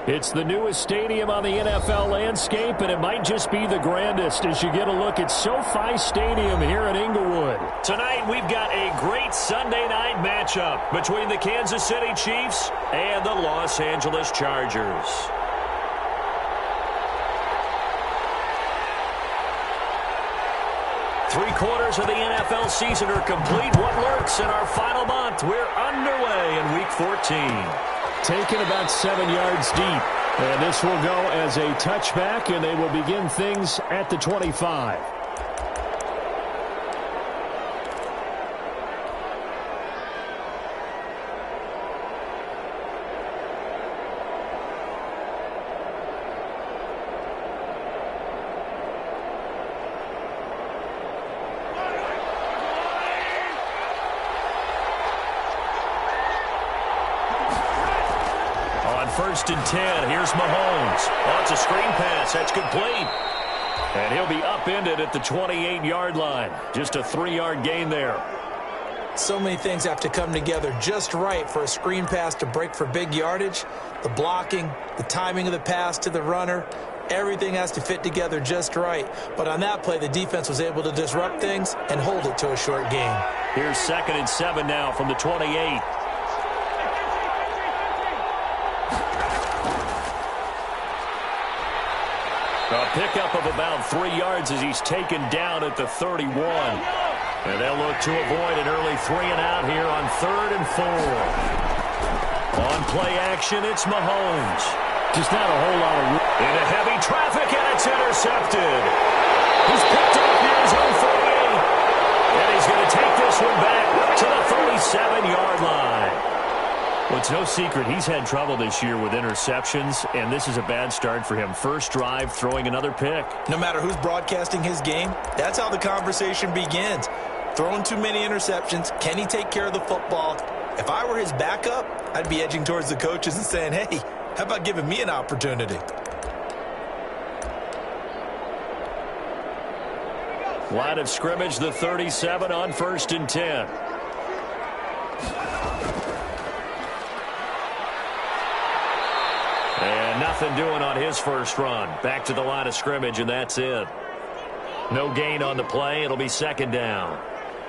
It's the newest stadium on the NFL landscape, and it might just be the grandest as you get a look at SoFi Stadium here in Inglewood. Tonight, we've got a great Sunday night matchup between the Kansas City Chiefs and the Los Angeles Chargers. Three-quarters of the NFL season are complete. What lurks in our final month? We're underway in Week 14. Taken about 7 yards deep. And this will go as a touchback, and they will begin things at the 25. First and 10. Here's Mahomes. Oh, it's a screen pass. That's complete. And he'll be upended at the 28-yard line. Just a 3-yard gain there. So many things have to come together just right for a screen pass to break for big yardage. The blocking, the timing of the pass to the runner, everything has to fit together just right. But on that play, the defense was able to disrupt things and hold it to a short gain. Here's 2nd and 7 now from the 28. A pickup of about 3 yards as he's taken down at the 31. And they'll look to avoid an early 3-and-out here on 3rd and 4. On play action, it's Mahomes. Just not a whole lot of room. Into heavy traffic, and it's intercepted. He's picked up near his own 48. And he's going to take this one back to the 37-yard line. Well, it's no secret he's had trouble this year with interceptions, and this is a bad start for him. First drive, throwing another pick. No matter who's broadcasting his game, that's how the conversation begins. Throwing too many interceptions, can he take care of the football? If I were his backup, I'd be edging towards the coaches and saying, hey, how about giving me an opportunity? Line of scrimmage, the 37 on 1st and 10. And nothing doing on his first run. Back to the line of scrimmage, and that's it. No gain on the play. It'll be 2nd down.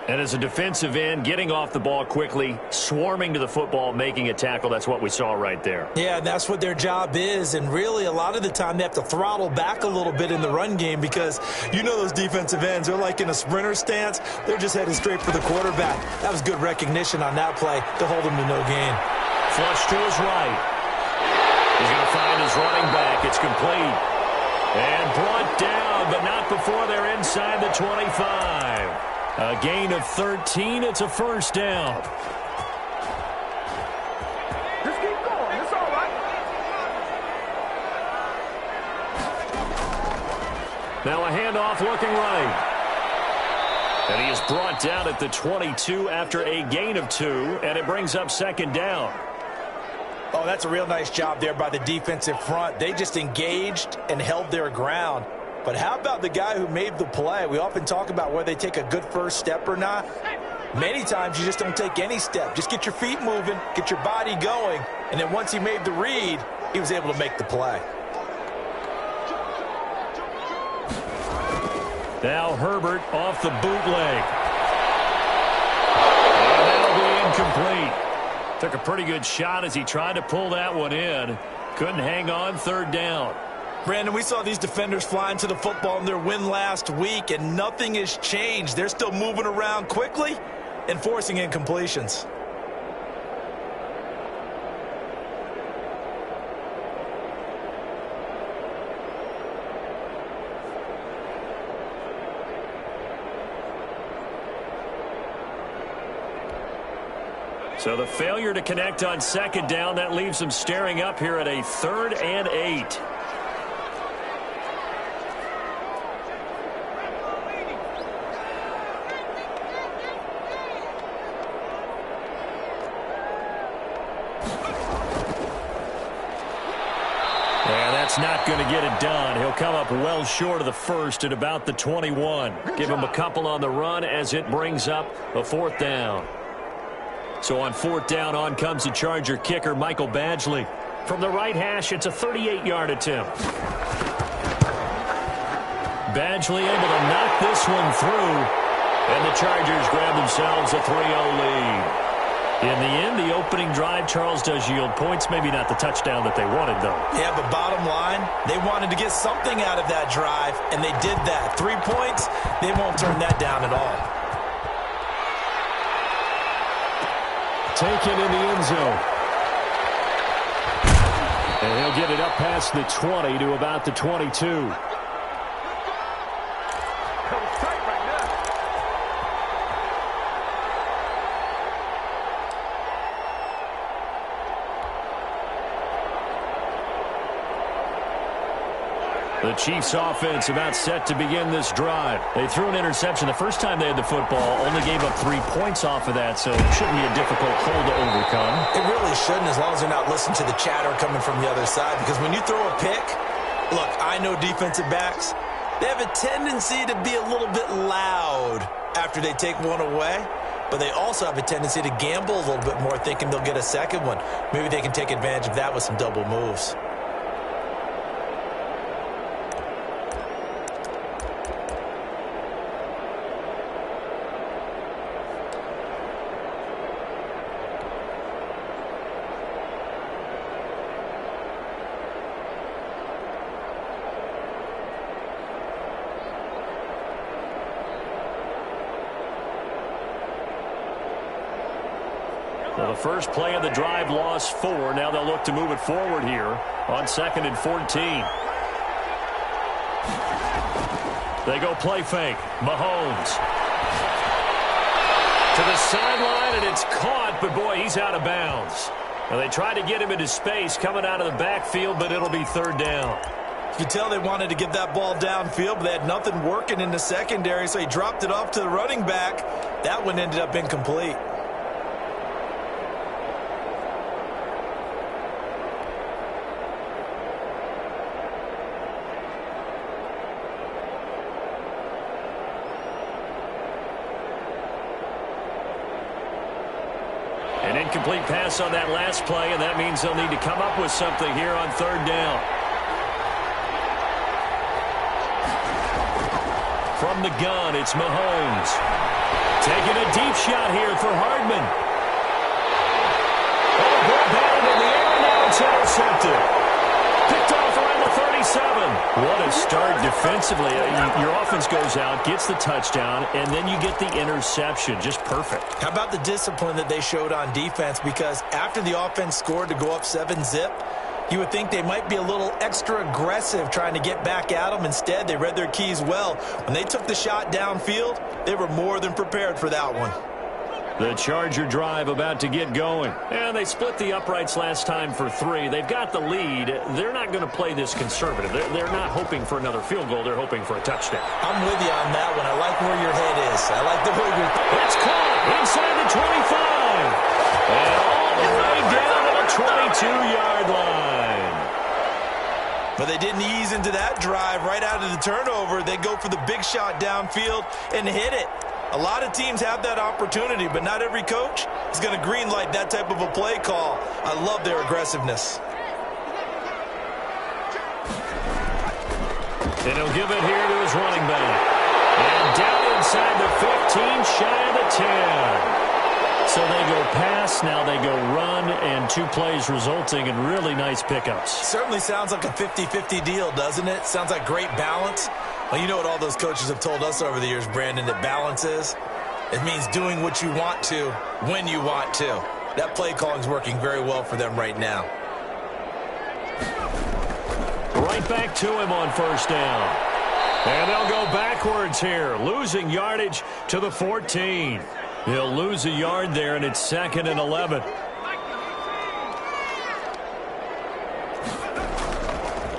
And as a defensive end, getting off the ball quickly, swarming to the football, making a tackle, that's what we saw right there. Yeah, that's what their job is. And really, a lot of the time, they have to throttle back a little bit in the run game because you know those defensive ends, they're like in a sprinter stance. They're just headed straight for the quarterback. That was good recognition on that play to hold him to no gain. Flush to his right. He's going to find his running back. It's complete. And brought down, but not before they're inside the 25. A gain of 13. It's a first down. Just keep going. It's all right. Now a handoff looking right. And he is brought down at the 22 after a gain of 2, and it brings up 2nd down. Oh, that's a real nice job there by the defensive front. They just engaged and held their ground. But how about the guy who made the play? We often talk about whether they take a good first step or not. Many times you just don't take any step. Just get your feet moving, get your body going, and then once he made the read, he was able to make the play. Now Herbert off the bootleg. And that'll be incomplete. Took a pretty good shot as he tried to pull that one in. Couldn't hang on. 3rd down. Brandon, we saw these defenders flying to the football in their win last week, and nothing has changed. They're still moving around quickly and forcing incompletions. So the failure to connect on 2nd down, that leaves them staring up here at a 3rd and 8. And that's not going to get it done. He'll come up well short of the first at about the 21. Give him a couple on the run as it brings up a 4th down. So on 4th down, on comes the Charger kicker, Michael Badgley. From the right hash, it's a 38-yard attempt. Badgley able to knock this one through, and the Chargers grab themselves a 3-0 lead. In the end, the opening drive, Charles, does yield points. Maybe not the touchdown that they wanted, though. Yeah, but bottom line, they wanted to get something out of that drive, and they did that. 3 points, they won't turn that down at all. Taken in the end zone. And he'll get it up past the 20 to about the 22. The Chiefs offense about set to begin this drive. They threw an interception the first time they had the football, only gave up 3 points off of that, so it shouldn't be a difficult hole to overcome. It really shouldn't, as long as they're not listening to the chatter coming from the other side, because when you throw a pick, look, I know defensive backs, they have a tendency to be a little bit loud after they take one away, but they also have a tendency to gamble a little bit more, thinking they'll get a second one. Maybe they can take advantage of that with some double moves. Well, the first play of the drive lost 4. Now they'll look to move it forward here on 2nd and 14. They go play fake. Mahomes to the sideline, and it's caught, but boy, he's out of bounds. Now they tried to get him into space coming out of the backfield, but it'll be 3rd down. You could tell they wanted to get that ball downfield, but they had nothing working in the secondary, so he dropped it off to the running back. That one ended up incomplete. An incomplete pass on that last play, and that means they'll need to come up with something here on 3rd down. From the gun, it's Mahomes. Taking a deep shot here for Hardman. Oh, ball batted in the air, now it's intercepted. Picked off around the 37. What a start defensively. Your offense goes out, gets the touchdown, and then you get the interception. Just perfect. How about the discipline that they showed on defense? Because after the offense scored to go up 7-zip, you would think they might be a little extra aggressive trying to get back at them. Instead, they read their keys well. When they took the shot downfield, they were more than prepared for that one. The Charger drive about to get going. And they split the uprights last time for 3. They've got the lead. They're not going to play this conservative. They're not hoping for another field goal. They're hoping for a touchdown. I'm with you on that one. I like where your head is. I like the way you're... It's caught inside the 25. And all the way down to the 22-yard line. But they didn't ease into that drive right out of the turnover. They go for the big shot downfield and hit it. A lot of teams have that opportunity, but not every coach is going to greenlight that type of a play call. I love their aggressiveness. And he'll give it here to his running back. And down inside the 15, shy of the 10. So they go pass, now they go run, and 2 plays resulting in really nice pickups. Certainly sounds like a 50-50 deal, doesn't it? Sounds like great balance. Well, you know what all those coaches have told us over the years, Brandon, that balance is? It means doing what you want to, when you want to. That play calling is working very well for them right now. Right back to him on 1st down. And they'll go backwards here, losing yardage to the 14. He'll lose a yard there, and it's 2nd and 11.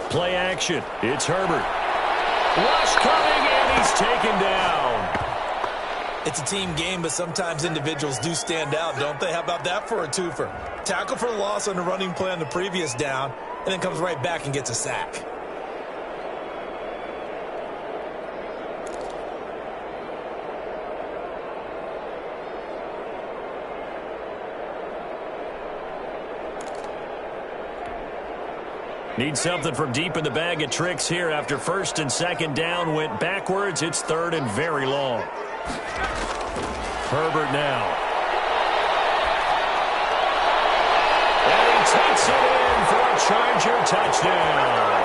Play action. It's Herbert. Rush coming, and he's taken down. It's a team game, but sometimes individuals do stand out, don't they? How about that for a twofer? Tackle for loss on the running play on the previous down, and then comes right back and gets a sack. Need something from deep in the bag of tricks here after first and second down went backwards. It's third and very long. Herbert now. And he takes it in for a Charger touchdown.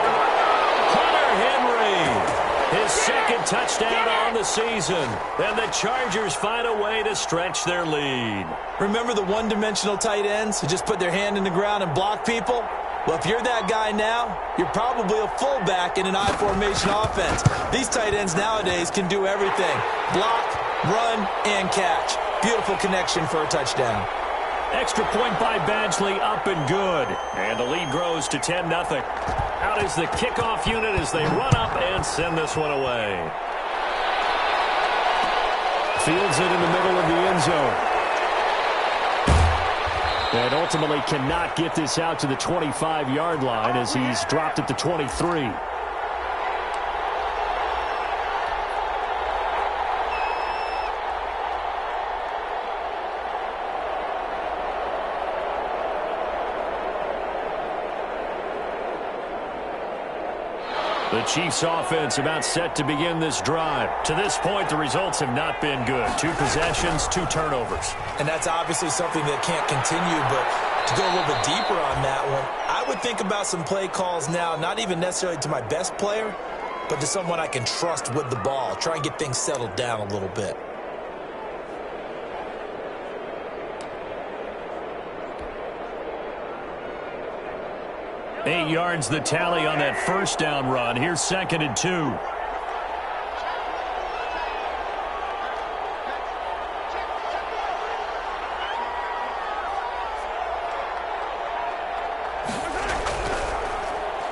Hunter Henry, his second touchdown on the season. And the Chargers find a way to stretch their lead. Remember the one-dimensional tight ends who just put their hand in the ground and block people? Well, if you're that guy now, you're probably a fullback in an I-formation offense. These tight ends nowadays can do everything. Block, run, and catch. Beautiful connection for a touchdown. Extra point by Badgley, up and good. And the lead grows to 10-0. Out is the kickoff unit as they run up and send this one away. Fields it in the middle of the end zone. And ultimately cannot get this out to the 25-yard line as he's dropped at the 23. The Chiefs offense about set to begin this drive. To this point, the results have not been good. 2 possessions, 2 turnovers. And that's obviously something that can't continue, but to go a little bit deeper on that one, I would think about some play calls now, not even necessarily to my best player, but to someone I can trust with the ball. Try and get things settled down a little bit. Eight yards the tally on that first down run. Here's 2nd and 2.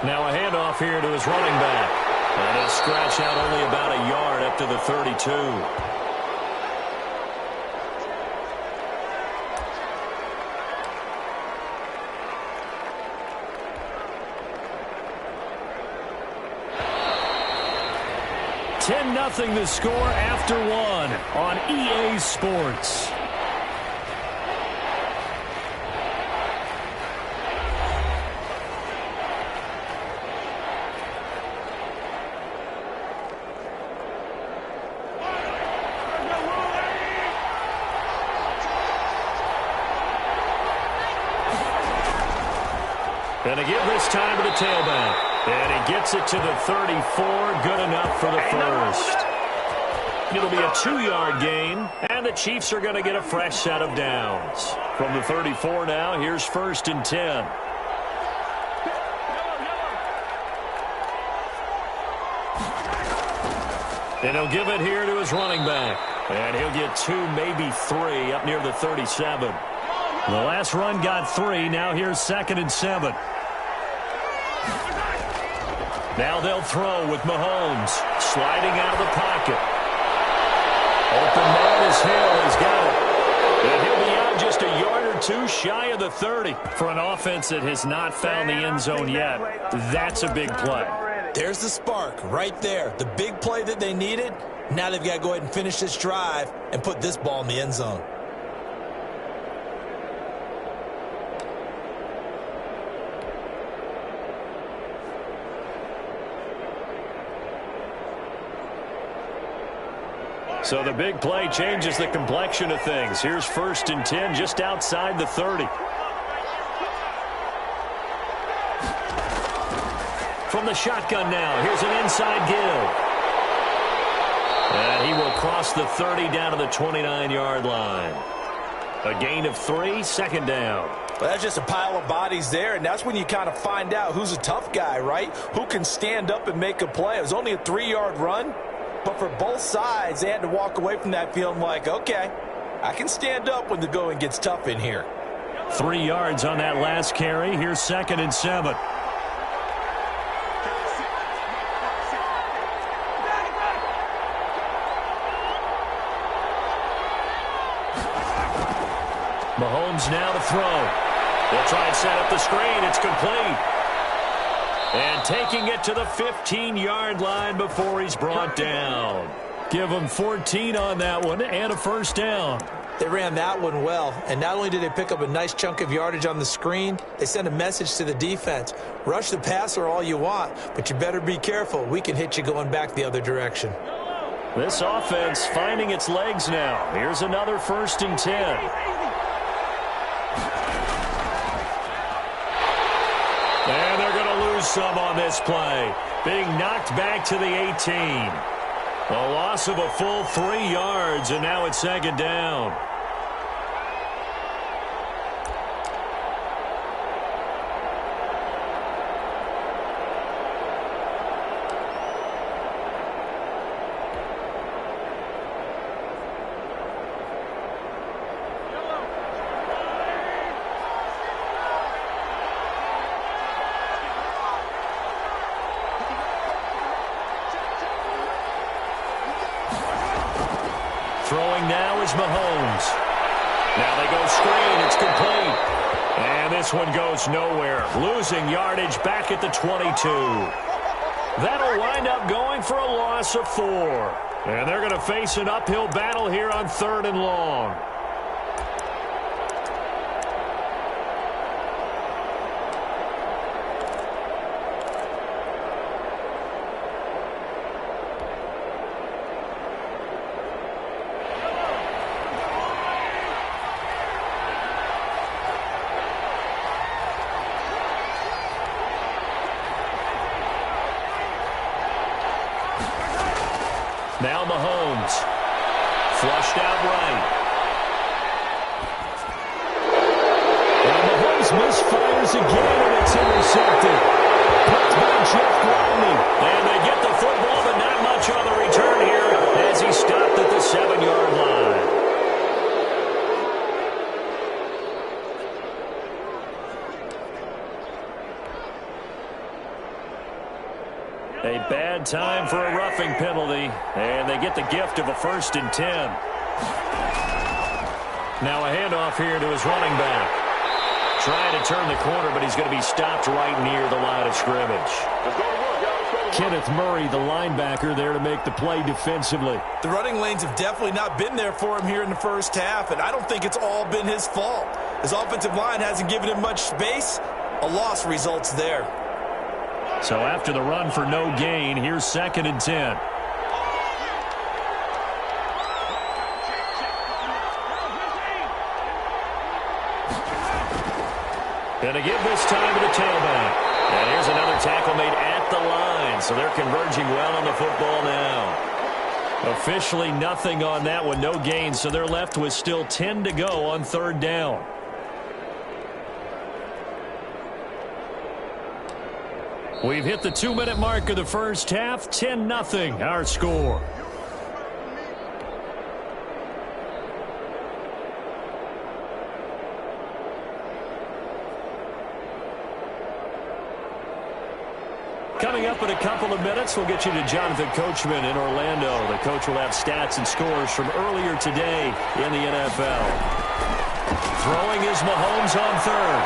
Now a handoff here to his running back. And he'll scratch out only about a yard up to the 32. Nothing the score after 1 on EA Sports. And again this time to the tailback. And he gets it to the 34. Good enough for the first. It'll be a 2-yard gain, and the Chiefs are going to get a fresh set of downs. From the 34 now, here's 1st and 10. And he'll give it here to his running back. And he'll get 2, maybe 3 up near the 37. The last run got 3. Now here's 2nd and 7. Now they'll throw with Mahomes sliding out of the pocket. Open man is Hill. He's got it. And he'll be out just a yard or 2 shy of the 30. For an offense that has not found the end zone yet, that's a big play. There's the spark right there. The big play that they needed. Now they've got to go ahead and finish this drive and put this ball in the end zone. So the big play changes the complexion of things. Here's 1st and 10 just outside the 30. From the shotgun now, here's an inside give. And he will cross the 30 down to the 29-yard line. A gain of 3, 2nd down. Well, that's just a pile of bodies there, and that's when you kind of find out who's a tough guy, right? Who can stand up and make a play. It was only a 3-yard run. But for both sides, they had to walk away from that feeling like, okay, I can stand up when the going gets tough in here. 3 yards on that last carry. Here's 2nd and 7. Mahomes now to throw. They'll try and set up the screen. It's complete. And taking it to the 15-yard line before he's brought down. Give them 14 on that one and a first down. They ran that one well, and not only did they pick up a nice chunk of yardage on the screen, they sent a message to the defense. Rush the passer all you want, but you better be careful. We can hit you going back the other direction. This offense finding its legs now. Here's another 1st and 10. And they're going to lose some on this play. Being knocked back to the 18. A loss of a full 3 yards, and now it's 2nd down. Throwing now is Mahomes. Now they go screen. It's complete. And this one goes nowhere. Losing yardage back at the 22. That'll wind up going for a loss of 4. And they're going to face an uphill battle here on 3rd and long. Now Mahomes. Flushed out right. And Mahomes misfires again, and it's intercepted. Picked by Jeff Gladney. And they get the football, but not much on the return here as he stopped at the 7-yard line. A bad time for a roughing penalty, and they get the gift of a 1st and 10. Now a handoff here to his running back. Trying to turn the corner, but he's going to be stopped right near the line of scrimmage. Kenneth Murray, the linebacker, there to make the play defensively. The running lanes have definitely not been there for him here in the first half, and I don't think it's all been his fault. His offensive line hasn't given him much space. A loss results there. So after the run for no gain, here's 2nd and 10. And a give this time to the tailback. And here's another tackle made at the line. So they're converging well on the football now. Officially nothing on that one, no gain. So they're left with still 10 to go on 3rd down. We've hit the 2-minute mark of the first half. 10-0 our score. Coming up in a couple of minutes, we'll get you to Jonathan Coachman in Orlando. The coach will have stats and scores from earlier today in the NFL. Throwing is Mahomes on 3rd.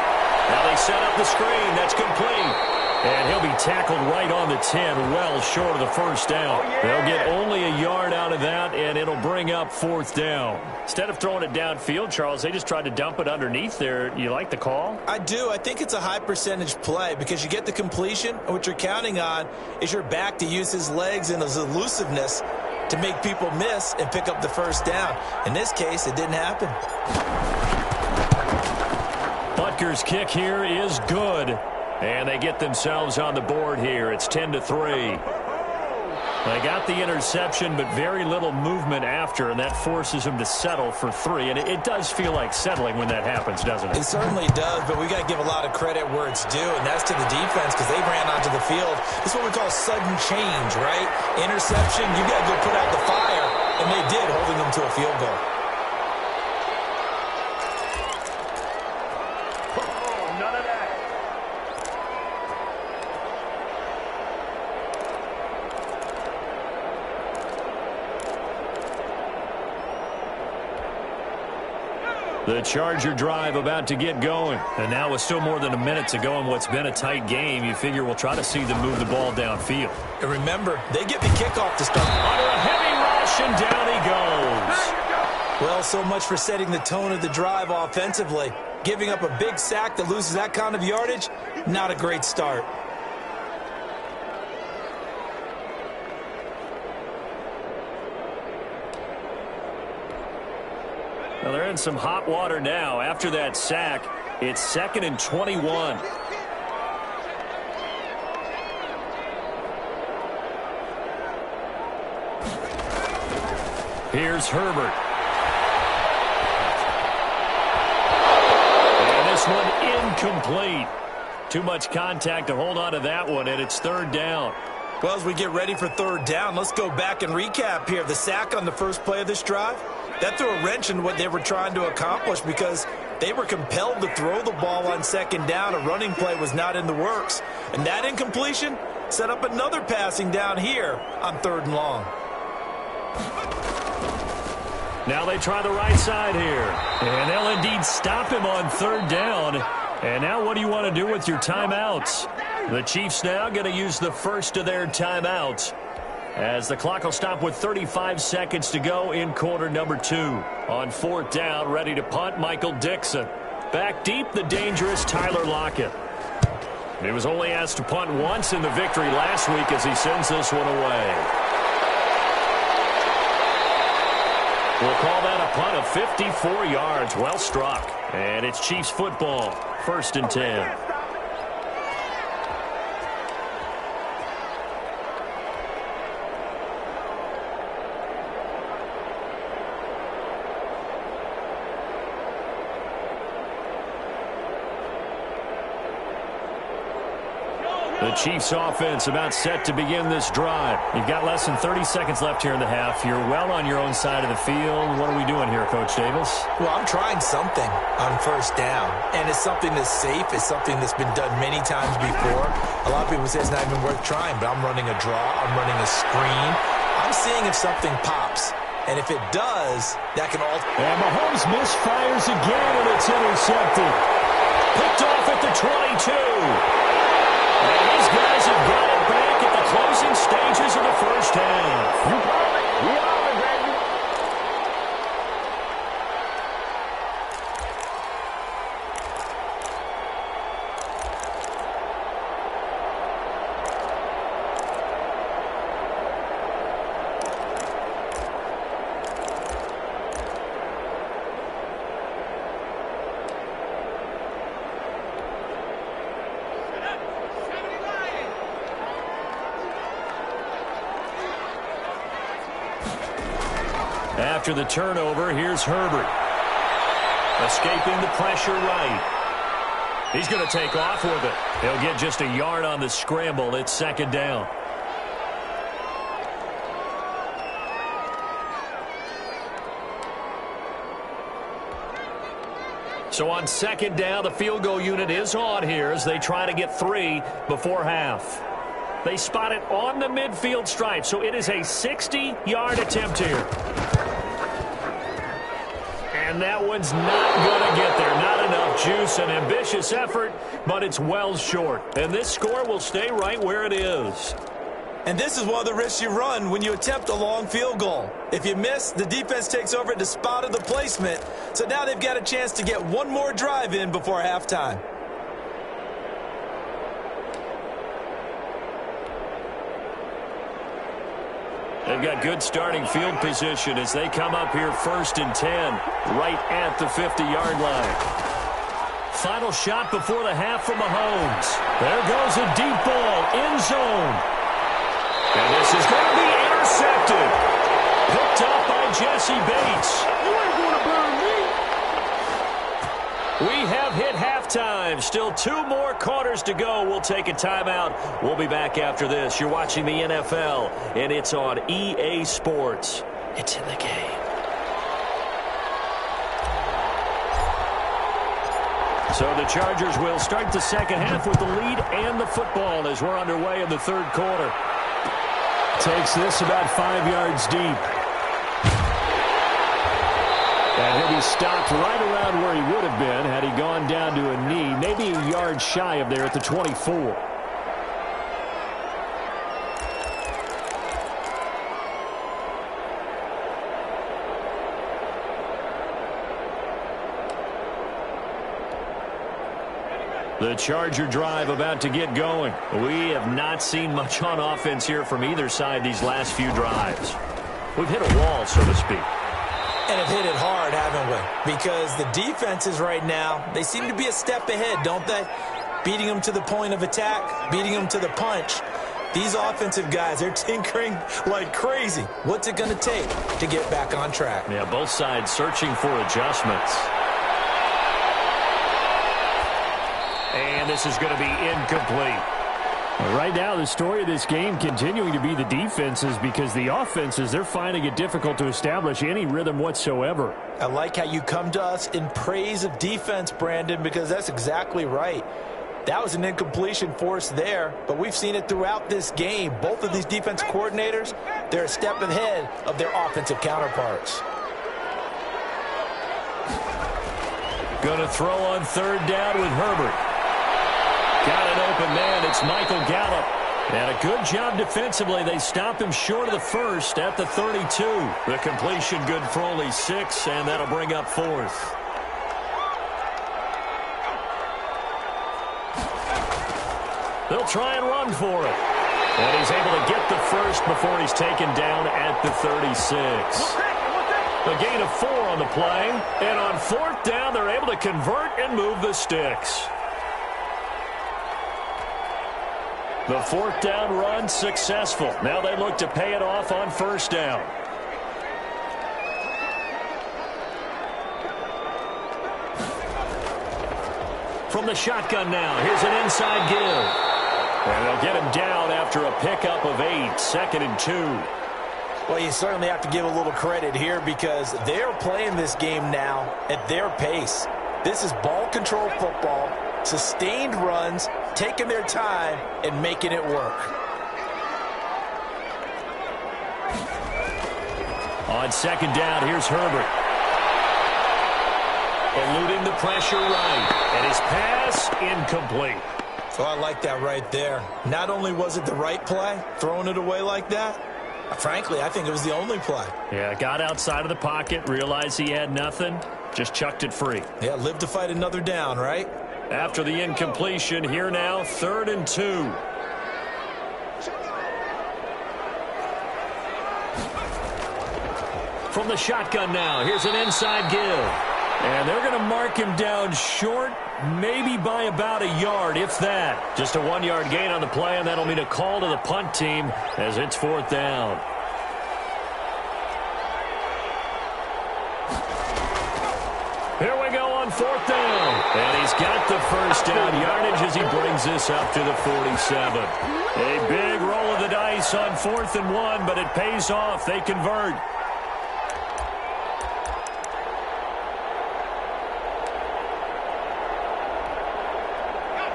Now they set up the screen. That's complete. And he'll be tackled right on the 10, well short of the 1st down. They'll get only a yard out of that, and it'll bring up 4th down. Instead of throwing it downfield, Charles, they just tried to dump it underneath there. You like the call? I do. I think it's a high percentage play because you get the completion, and what you're counting on is your back to use his legs and his elusiveness to make people miss and pick up the 1st down. In this case, it didn't happen. Butker's kick here is good. And they get themselves on the board here. It's 10-3. They got the interception, but very little movement after, and that forces them to settle for 3. And it does feel like settling when that happens, doesn't it? It certainly does, but we got to give a lot of credit where it's due, and that's to the defense because they ran onto the field. This is what we call sudden change, right? Interception, you got to go put out the fire, and they did, holding them to a field goal. The Charger drive about to get going. And now with still more than a minute to go in what's been a tight game, you figure we'll try to see them move the ball downfield. And remember, they get the kickoff to start. Under a heavy rush, and down he goes. Well, so much for setting the tone of the drive offensively. Giving up a big sack that loses that kind of yardage, not a great start. Well, they're in some hot water now. After that sack, it's 2nd and 21. Here's Herbert. And this one incomplete. Too much contact to hold on to that one, and it's 3rd down. Well, as we get ready for 3rd down, let's go back and recap here. The sack on the first play of this drive, that threw a wrench in what they were trying to accomplish because they were compelled to throw the ball on 2nd down. A running play was not in the works. And that incompletion set up another passing down here on 3rd and long. Now they try the right side here. And they'll indeed stop him on 3rd down. And now what do you want to do with your timeouts? The Chiefs now going to use the first of their timeouts, as the clock will stop with 35 seconds to go in quarter number 2. On 4th down, ready to punt, Michael Dixon. Back deep, the dangerous Tyler Lockett. He was only asked to punt once in the victory last week as he sends this one away. We'll call that a punt of 54 yards. Well struck. And it's Chiefs football. 1st and 10. The Chiefs offense about set to begin this drive. You've got less than 30 seconds left here in the half. You're well on your own side of the field. What are we doing here, Coach Davis? Well, I'm trying something on 1st down, and it's something that's safe. It's something that's been done many times before. A lot of people say it's not even worth trying, but I'm running a draw. I'm running a screen. I'm seeing if something pops. And if it does, that can alter. And Mahomes misfires again, and it's intercepted. Picked off at the 22. And these guys have got it back at the closing stages of the first half. You call it. We all it, baby. After the turnover, here's Herbert. Escaping the pressure right. He's going to take off with it. He'll get just a yard on the scramble. It's 2nd down. So on 2nd down, the field goal unit is on here as they try to get 3 before half. They spot it on the midfield stripe, so it is a 60-yard attempt here. And that one's not going to get there. Not enough juice. An ambitious effort, but it's well short. And this score will stay right where it is. And this is one of the risks you run when you attempt a long field goal. If you miss, the defense takes over at the spot of the placement. So now they've got a chance to get one more drive in before halftime. They've got good starting field position as they come up here 1st and 10, right at the 50-yard line. Final shot before the half from Mahomes. There goes a deep ball, end zone. And this is going to be intercepted. Picked up by Jesse Bates. You ain't going to burn me. We have hit halftime. Still 2 more quarters to go. We'll take a timeout. We'll be back after this. You're watching the NFL, and it's on EA Sports. It's in the game. So the Chargers will start the second half with the lead and the football as we're underway in the 3rd quarter. Takes this about 5 yards deep. And he'll be stopped right around where he would have been had he gone down to a knee, maybe a yard shy of there at the 24. The Charger drive about to get going. We have not seen much on offense here from either side these last few drives. We've hit a wall, so to speak. And have hit it hard, haven't we? Because the defenses right now, they seem to be a step ahead, don't they? Beating them to the point of attack, beating them to the punch. These offensive guys, they're tinkering like crazy. What's it going to take to get back on track? Yeah, both sides searching for adjustments. And this is going to be incomplete. Right now, the story of this game continuing to be the defenses, because the offenses, they're finding it difficult to establish any rhythm whatsoever. I like how you come to us in praise of defense, Brandon, because that's exactly right. That was an incompletion forced there, but we've seen it throughout this game. Both of these defense coordinators, they're a step ahead of their offensive counterparts. Going to throw on third down with Herbert. Got an open man. It's Michael Gallup. And a good job defensively. They stop him short of the first at the 32. The completion good for only 6, and that'll bring up fourth. They'll try and run for it. And he's able to get the first before he's taken down at the 36. A gain of 4 on the play. And on fourth down, they're able to convert and move the sticks. The fourth down run successful. Now they look to pay it off on first down. From the shotgun now, here's an inside give. And they'll get him down after a pickup of 8, 2nd and 2. Well, you certainly have to give a little credit here because they're playing this game now at their pace. This is ball control football, sustained runs, taking their time and making it work. On second down, here's Herbert. Eluding the pressure right. And his pass incomplete. So I like that right there. Not only was it the right play, throwing it away like that, frankly, I think it was the only play. Yeah, got outside of the pocket, realized he had nothing, just chucked it free. Yeah, live to fight another down, right? After the incompletion, here now, 3rd and 2. From the shotgun now, here's an inside give. And they're going to mark him down short, maybe by about a yard, if that. Just a 1-yard gain on the play, and that'll mean a call to the punt team as it's 4th down. Here we go on 4th down. And he's got the first down yardage as he brings this up to the 47. A big roll of the dice on 4th and 1, but it pays off. They convert.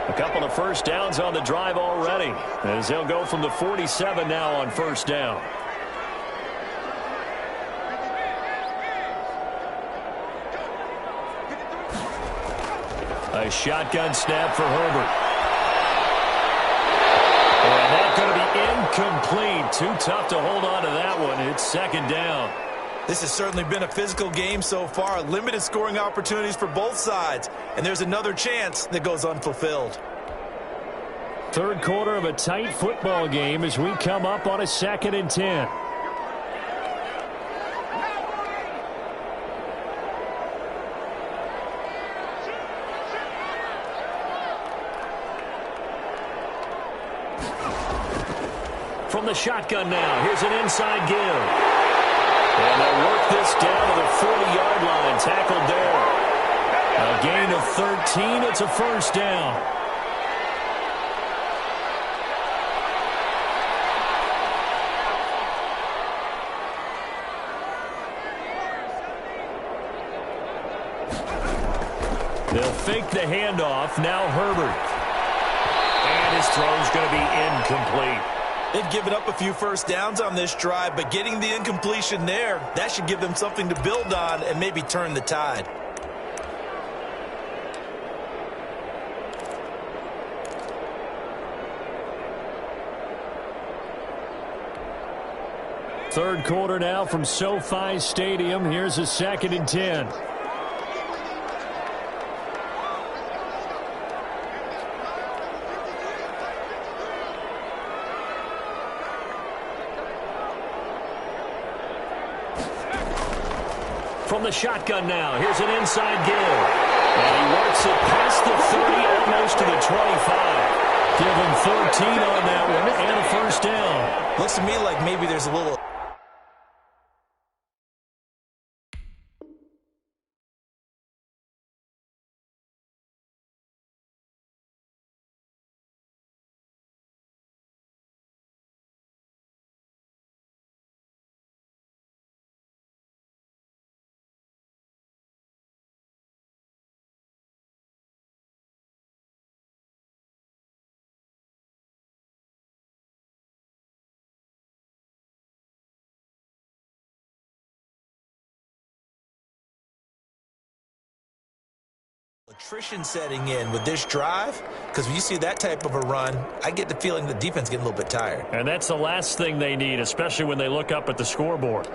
A couple of first downs on the drive already, as they'll go from the 47 now on first down. A shotgun snap for Herbert. And that's going to be incomplete. Too tough to hold on to that one. It's 2nd down. This has certainly been a physical game so far. Limited scoring opportunities for both sides. And there's another chance that goes unfulfilled. Third quarter of a tight football game as we come up on a 2nd and 10. From the shotgun now, here's an inside give. And they'll work this down to the 40-yard line, tackled there. A gain of 13, it's a first down. They'll fake the handoff, now Herbert. And his throw's going to be incomplete. They've given up a few first downs on this drive, but getting the incompletion there, that should give them something to build on and maybe turn the tide. Third quarter now from SoFi Stadium. Here's a 2nd and 10. From the shotgun now, here's an inside give. And he works it past the 30, almost to the 25. Give him 14 on that one and a first down. Looks to me like maybe there's a little... attrition setting in with this drive, because when you see that type of a run, I get the feeling the defense getting a little bit tired. And that's the last thing they need, especially when they look up at the scoreboard.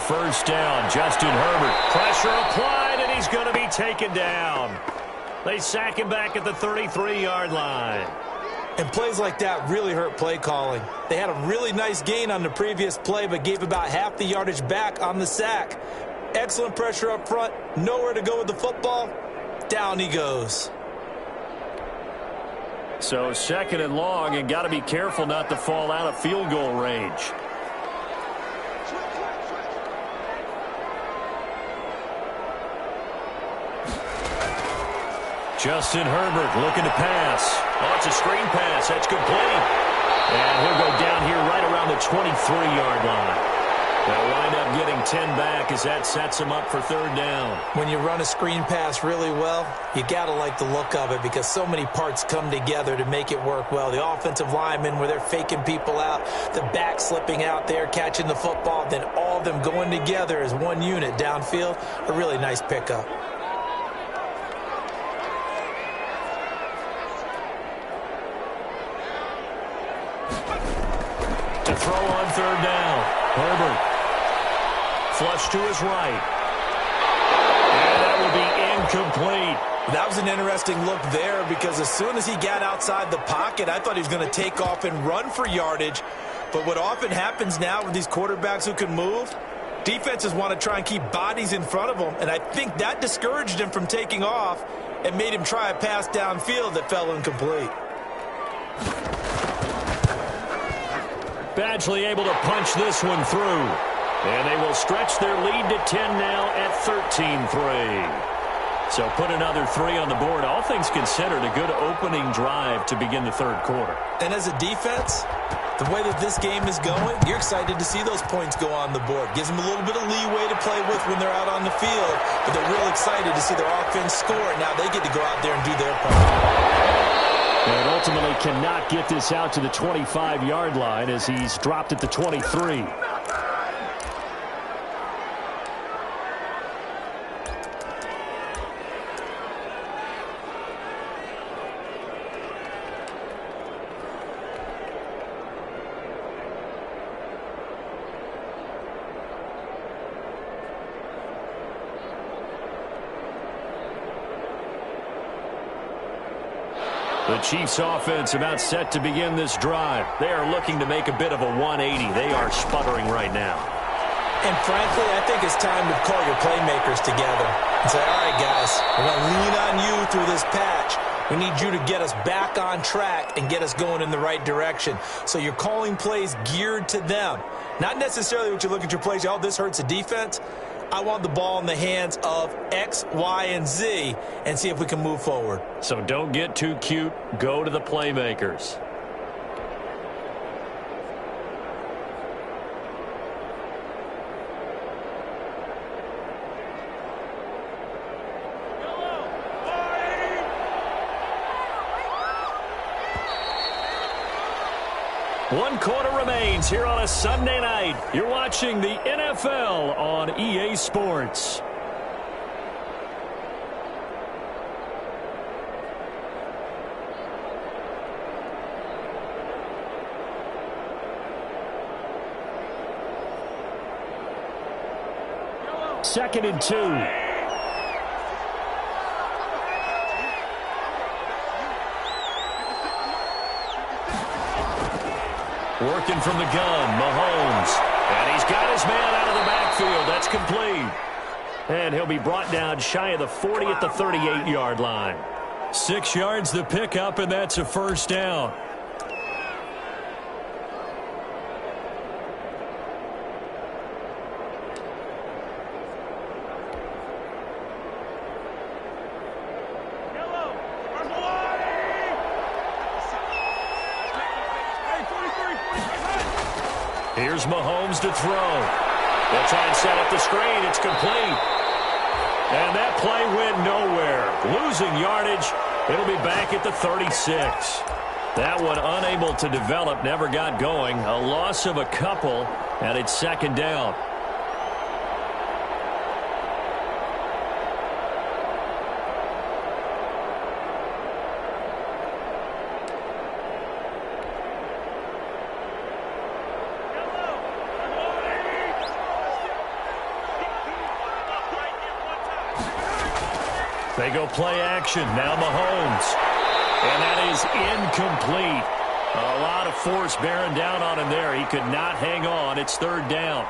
First down, Justin Herbert. Pressure applied, and he's going to be taken down. They sack him back at the 33-yard line. And plays like that really hurt play calling. They had a really nice gain on the previous play, but gave about half the yardage back on the sack. Excellent pressure up front. Nowhere to go with the football. Down he goes. So second and long, and got to be careful not to fall out of field goal range. Justin Herbert looking to pass. Oh, it's a screen pass. That's complete. And he'll go down here right around the 23-yard line. They'll wind up getting 10 back as that sets him up for third down. When you run a screen pass really well, you got to like the look of it because so many parts come together to make it work well. The offensive linemen where they're faking people out, the back slipping out there, catching the football, then all of them going together as one unit downfield. A really nice pickup. Throw on third down. Herbert. Flush to his right. And that will be incomplete. That was an interesting look there because as soon as he got outside the pocket, I thought he was going to take off and run for yardage. But what often happens now with these quarterbacks who can move, defenses want to try and keep bodies in front of them. And I think that discouraged him from taking off and made him try a pass downfield that fell incomplete. Badgley able to punch this one through. And they will stretch their lead to 10 now at 13-3. So put another 3 on the board. All things considered, a good opening drive to begin the third quarter. And as a defense, the way that this game is going, you're excited to see those points go on the board. Gives them a little bit of leeway to play with when they're out on the field. But they're real excited to see their offense score. Now they get to go out there and do their part. And ultimately cannot get this out to the 25-yard line as he's dropped at the 23. The Chiefs offense about set to begin this drive. They are looking to make a bit of a 180. They are sputtering right now. And frankly, I think it's time to call your playmakers together and say, all right, guys, we're going to lean on you through this patch. We need you to get us back on track and get us going in the right direction. So you're calling plays geared to them. Not necessarily what you look at your plays, oh, this hurts the defense. I want the ball in the hands of X, Y, and Z and see if we can move forward. So don't get too cute. Go to the playmakers. One quarter remains here on a Sunday night. You're watching the NFL on EA Sports. 2nd and 2. Working from the gun, Mahomes. And he's got his man out of the backfield. That's complete. And he'll be brought down shy of the 40 at the 38-yard line. 6 yards the pickup, and that's a first down. Here's Mahomes to throw. They'll try and set up the screen. It's complete. And that play went nowhere. Losing yardage. It'll be back at the 36. That one unable to develop, never got going. A loss of a couple, and it's 2nd down. They go play action. Now Mahomes. And that is incomplete. A lot of force bearing down on him there. He could not hang on. It's 3rd down.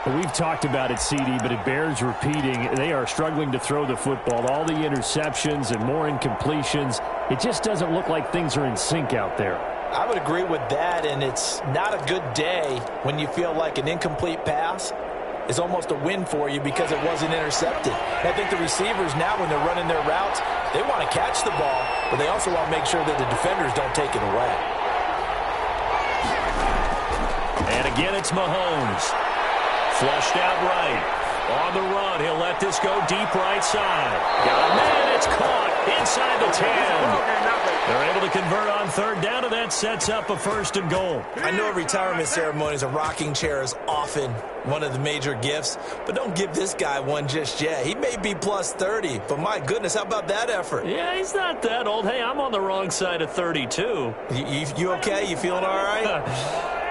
Well, we've talked about it, CD, but it bears repeating. They are struggling to throw the football. All the interceptions and more incompletions. It just doesn't look like things are in sync out there. I would agree with that, and it's not a good day when you feel like an incomplete pass is almost a win for you because it wasn't intercepted. And I think the receivers now, when they're running their routes, they want to catch the ball, but they also want to make sure that the defenders don't take it away. And again, it's Mahomes. Flushed out right. On the run, he'll let this go deep right side. Got a man, it's caught inside the 10. They're able to convert on 3rd down, and that sets up a 1st and goal. I know at retirement ceremonies, a rocking chair is often one of the major gifts, but don't give this guy one just yet. He may be plus 30, but my goodness, how about that effort? Yeah, he's not that old. Hey, I'm on the wrong side of 32. You okay? You feeling all right?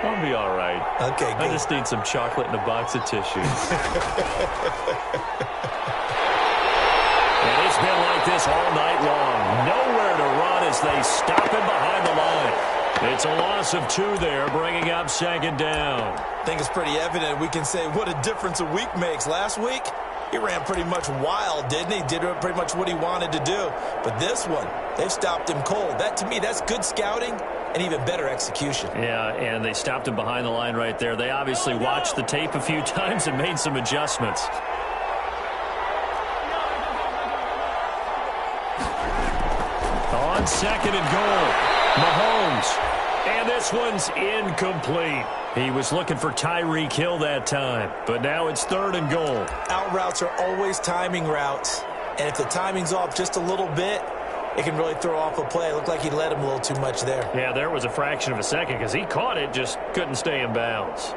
I'll be all right. Okay, good. I just need some chocolate and a box of tissues. And it's been like this all night long. Nowhere to run as they stop him behind the line. It's a loss of 2 there, bringing up 2nd down. I think it's pretty evident. We can say what a difference a week makes. Last week, he ran pretty much wild, didn't he? Did pretty much what he wanted to do. But this one, they've stopped him cold. That, to me, that's good scouting and even better execution. Yeah, and they stopped him behind the line right there. They obviously watched the tape a few times and made some adjustments. On 2nd and goal, Mahomes. And this one's incomplete. He was looking for Tyreek Hill that time, but now it's 3rd and goal. Out routes are always timing routes, and if the timing's off just a little bit, it can really throw off a play. It looked like he let him a little too much there. Yeah, there was a fraction of a second because he caught it, just couldn't stay in bounds.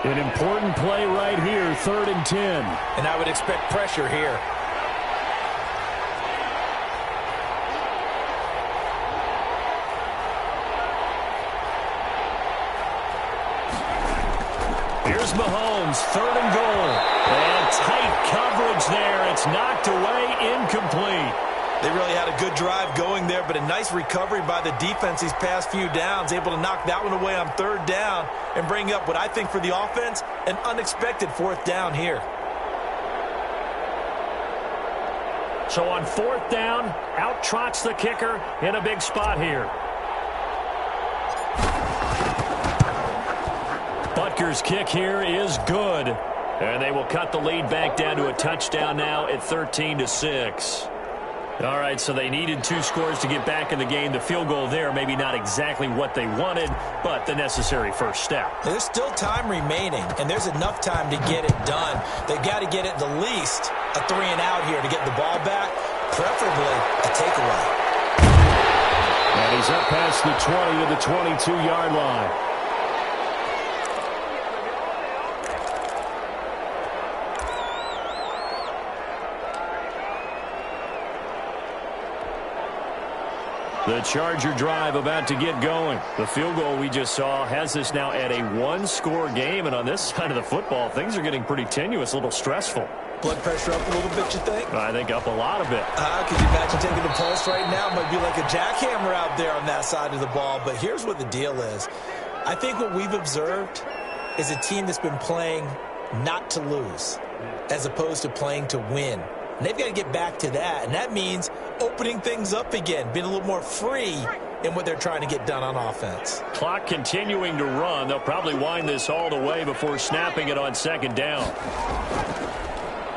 An important play right here, 3rd and 10. And I would expect pressure here. Here's Mahomes, 3rd and goal. And tight coverage there. It's knocked away, incomplete. They really had a good drive going there, but a nice recovery by the defense these past few downs, able to knock that one away on 3rd down and bring up what I think for the offense, an unexpected 4th down here. So on 4th down, out trots the kicker in a big spot here. Butker's kick here is good. And they will cut the lead back down to a touchdown now at 13-6. All right, so they needed 2 scores to get back in the game. The field goal there, maybe not exactly what they wanted, but the necessary first step. There's still time remaining, and there's enough time to get it done. They've got to get it the least a 3 and out here to get the ball back, preferably a takeaway. And he's up past the 20 to the 22-yard line. The Charger drive about to get going. The field goal we just saw has us now at a one-score game, and on this side of the football, things are getting pretty tenuous, a little stressful. Blood pressure up a little bit, you think? I think up a lot of it. Could you imagine taking the pulse right now? It might be like a jackhammer out there on that side of the ball, but here's what the deal is. I think what we've observed is a team that's been playing not to lose as opposed to playing to win. And they've got to get back to that, and that means opening things up again, being a little more free in what they're trying to get done on offense. Clock continuing to run. They'll probably wind this all the way before snapping it on second down.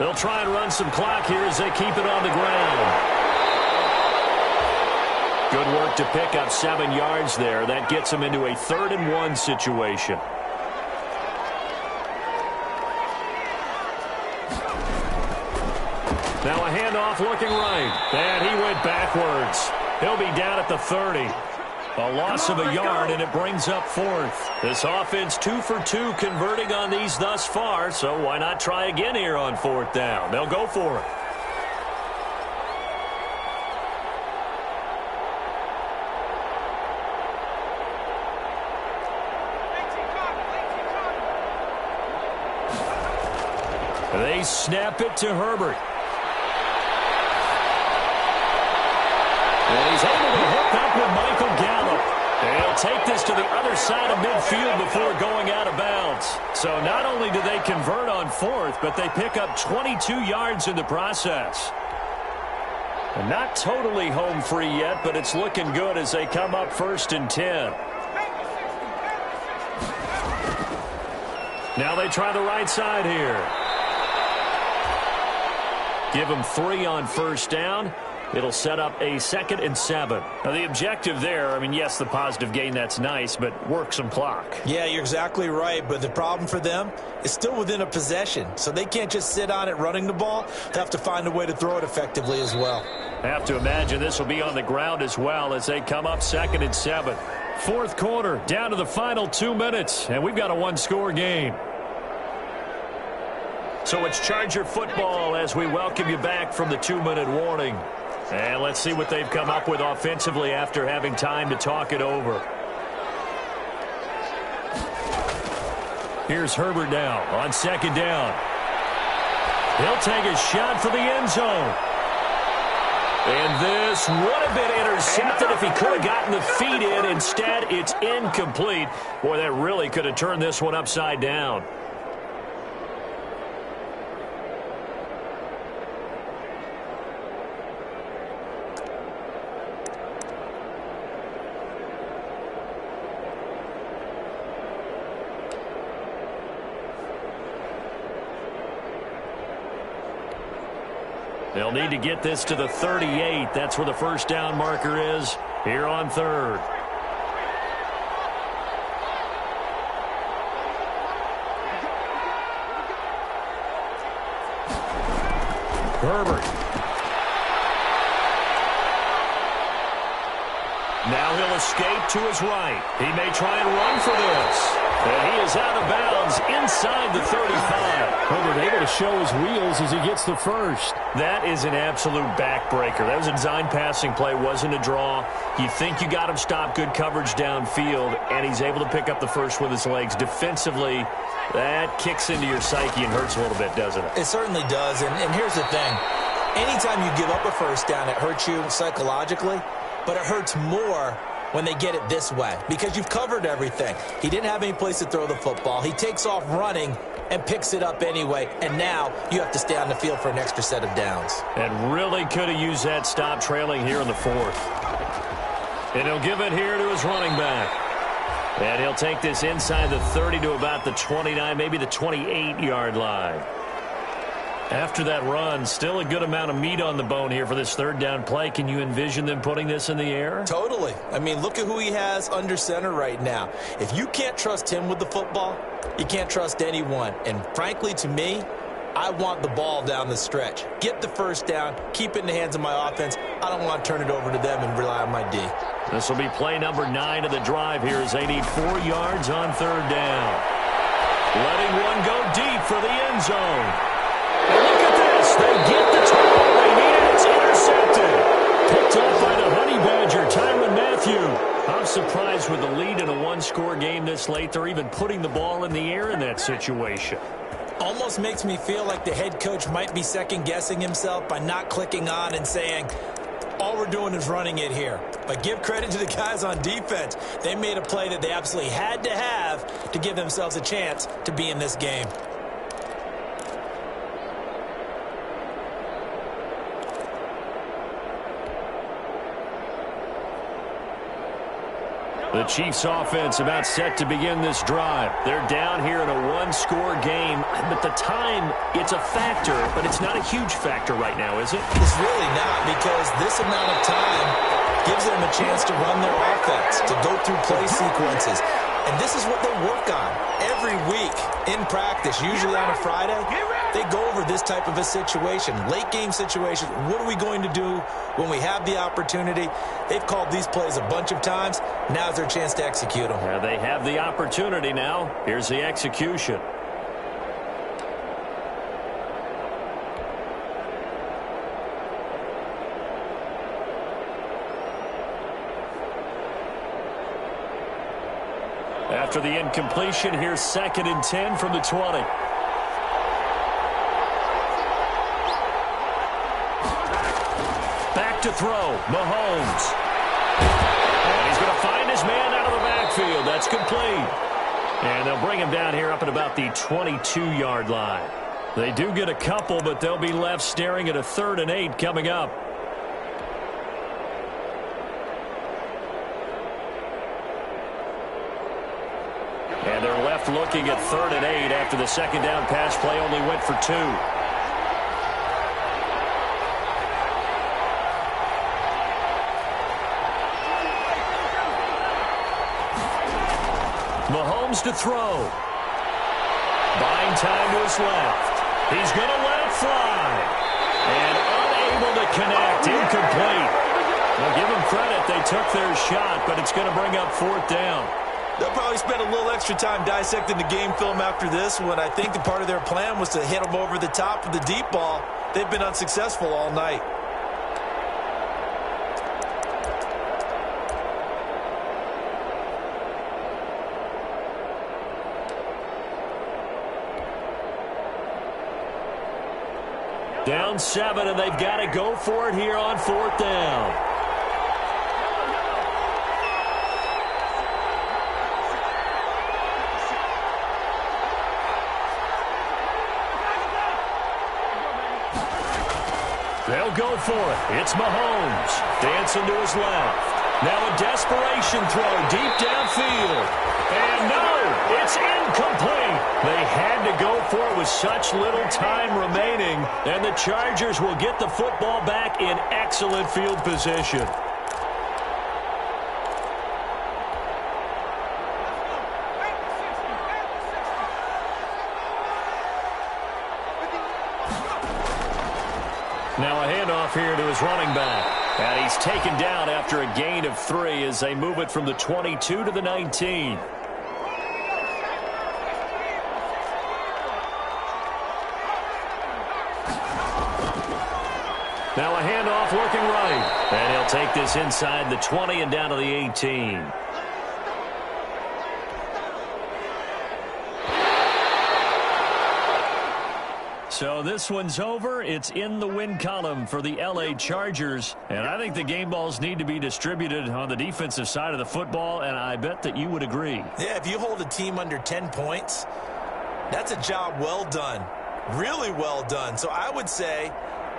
They'll try and run some clock here as they keep it on the ground. Good work to pick up 7 yards there. That gets them into a 3rd-and-1 situation. Now a handoff looking right. And he went backwards. He'll be down at the 30. A loss of a yard, and it brings up 4th. This offense 2 for 2 converting on these thus far, so why not try again here on 4th down? They'll go for it. They snap it to Herbert. And he's able to hook up with Michael Gallup. And he'll take this to the other side of midfield before going out of bounds. So not only do they convert on 4th, but they pick up 22 yards in the process. And not totally home free yet, but it's looking good as they come up 1st and 10. Now they try the right side here. Give them 3 on 1st down. It'll set up a 2nd and 7. Now, the objective there, I mean, yes, the positive gain, that's nice, but work some clock. Yeah, you're exactly right, but the problem for them is still within a possession, so they can't just sit on it running the ball. They have to find a way to throw it effectively as well. Have to imagine this will be on the ground as well as they come up 2nd and 7. 4th quarter, down to the final 2 minutes, and we've got a one-score game. So it's Charger football as we welcome you back from the 2-minute warning. And let's see what they've come up with offensively after having time to talk it over. Here's Herbert now on 2nd down. He'll take a shot for the end zone. And this would have been intercepted if he could have gotten the feet in. Instead, it's incomplete. Boy, that really could have turned this one upside down. They'll need to get this to the 38. That's where the 1st down marker is here on 3rd. Herbert. Now he'll escape to his right. He may try and run for this. And he is out of bounds inside the 35. Herbert able to show his wheels as he gets the 1st. That is an absolute backbreaker. That was a design passing play, wasn't a draw. You think you got him stopped, good coverage downfield, and he's able to pick up the 1st with his legs. Defensively, that kicks into your psyche and hurts a little bit, doesn't it? It certainly does, and here's the thing. Anytime you give up a 1st down, it hurts you psychologically, but it hurts more when they get it this way because you've covered everything. He didn't have any place to throw the football. He takes off running and picks it up anyway, and now you have to stay on the field for an extra set of downs. And really could have used that stop trailing here in the 4th. And he'll give it here to his running back. And he'll take this inside the 30 to about the 29, maybe the 28-yard line. After that run, still a good amount of meat on the bone here for this 3rd down play. Can you envision them putting this in the air? Totally. I mean, look at who he has under center right now. If you can't trust him with the football, you can't trust anyone. And frankly, to me, I want the ball down the stretch. Get the 1st down, keep it in the hands of my offense. I don't want to turn it over to them and rely on my D. This will be play number 9 of the drive here as they need 4 yards on 3rd down. Letting one go deep for the end zone. And look at this. They get the tackle they need, and it's intercepted. Picked up by the Honey Badger. Time few. I'm surprised with the lead in a one-score game this late, they're even putting the ball in the air in that situation. Almost makes me feel like the head coach might be second-guessing himself by not clicking on and saying, all we're doing is running it here. But give credit to the guys on defense. They made a play that they absolutely had to have to give themselves a chance to be in this game. The Chiefs offense about set to begin this drive. They're down here in a one-score game, but the time, it's a factor, but it's not a huge factor right now, is it? It's really not, because this amount of time gives them a chance to run their offense, to go through play sequences. And this is what they work on every week in practice, usually on a Friday. They go over this type of a situation, late-game situation. What are we going to do when we have the opportunity? They've called these plays a bunch of times. Now's their chance to execute them. Yeah, they have the opportunity now. Here's the execution. After the incompletion, here's 2nd and 10 from the 20. Back to throw, Mahomes. And he's going to find his man out of the backfield. That's complete. And they'll bring him down here up at about the 22-yard line. They do get a couple, but they'll be left staring at a 3rd and 8 coming up. And they're left looking at 3rd and 8 after the second down pass play only went for 2. Mahomes to throw. Buying time to his left. He's going to let it fly. And unable to connect. Incomplete. Well, give them credit. They took their shot, but it's going to bring up 4th down. They'll probably spend a little extra time dissecting the game film after this one. I think the part of their plan was to hit them over the top of the deep ball. They've been unsuccessful all night. Down 7, and they've got to go for it here on 4th down. They'll go for it. It's Mahomes. Dancing to his left. Now a desperation throw deep downfield. And no, it's incomplete. They had to go for it with such little time remaining. And the Chargers will get the football back in excellent field position. Now a handoff here to his running back. And he's taken down after a gain of 3 as they move it from the 22 to the 19. Now a handoff working right. And he'll take this inside the 20 and down to the 18. So this one's over. It's in the win column for the LA Chargers. And I think the game balls need to be distributed on the defensive side of the football, and I bet that you would agree. Yeah, if you hold a team under 10 points, that's a job well done. Really well done. So I would say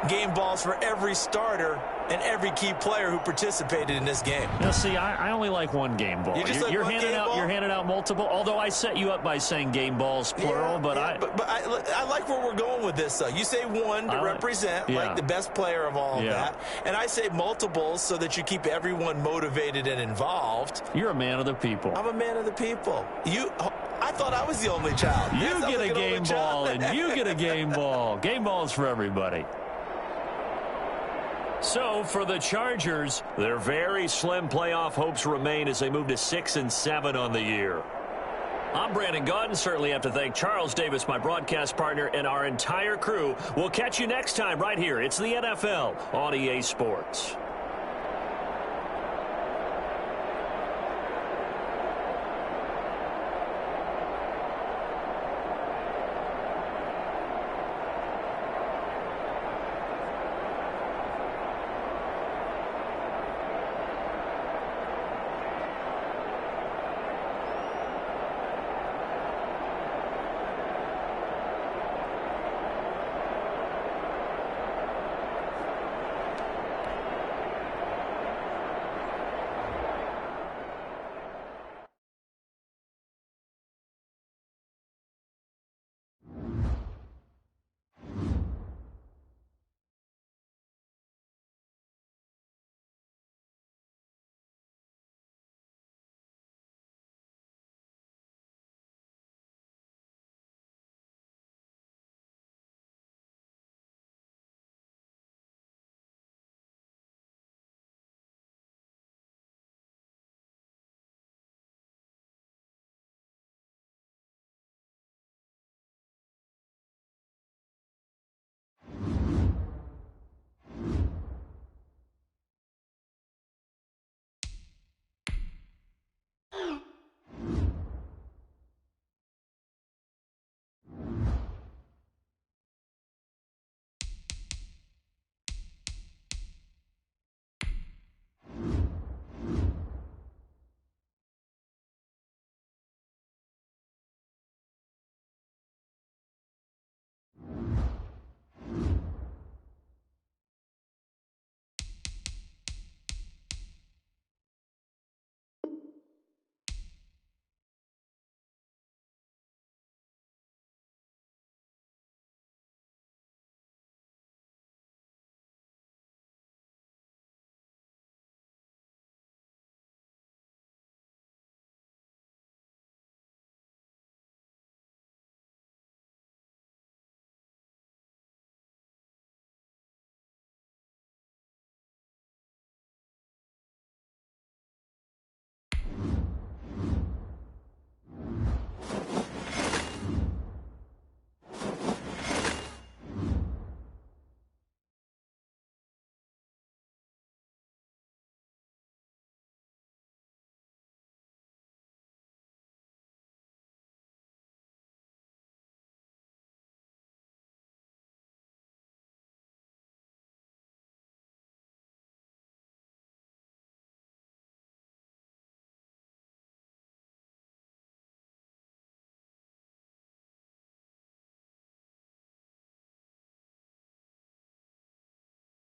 game balls for every starter and every key player who participated in this game. Now, see, I only like one game ball. You're handing out multiple, although I set you up by saying game balls, plural. But I like where we're going with this, though. You say one to represent, like the best player of all of that. And I say multiples so that you keep everyone motivated and involved. You're a man of the people. I'm a man of the people. I thought I was the only child. You get a game ball, and you get a game ball. Game balls for everybody. So, for the Chargers, their very slim playoff hopes remain as they move to 6-7 on the year. I'm Brandon Gaudin. Certainly have to thank Charles Davis, my broadcast partner, and our entire crew. We'll catch you next time right here. It's the NFL on EA Sports.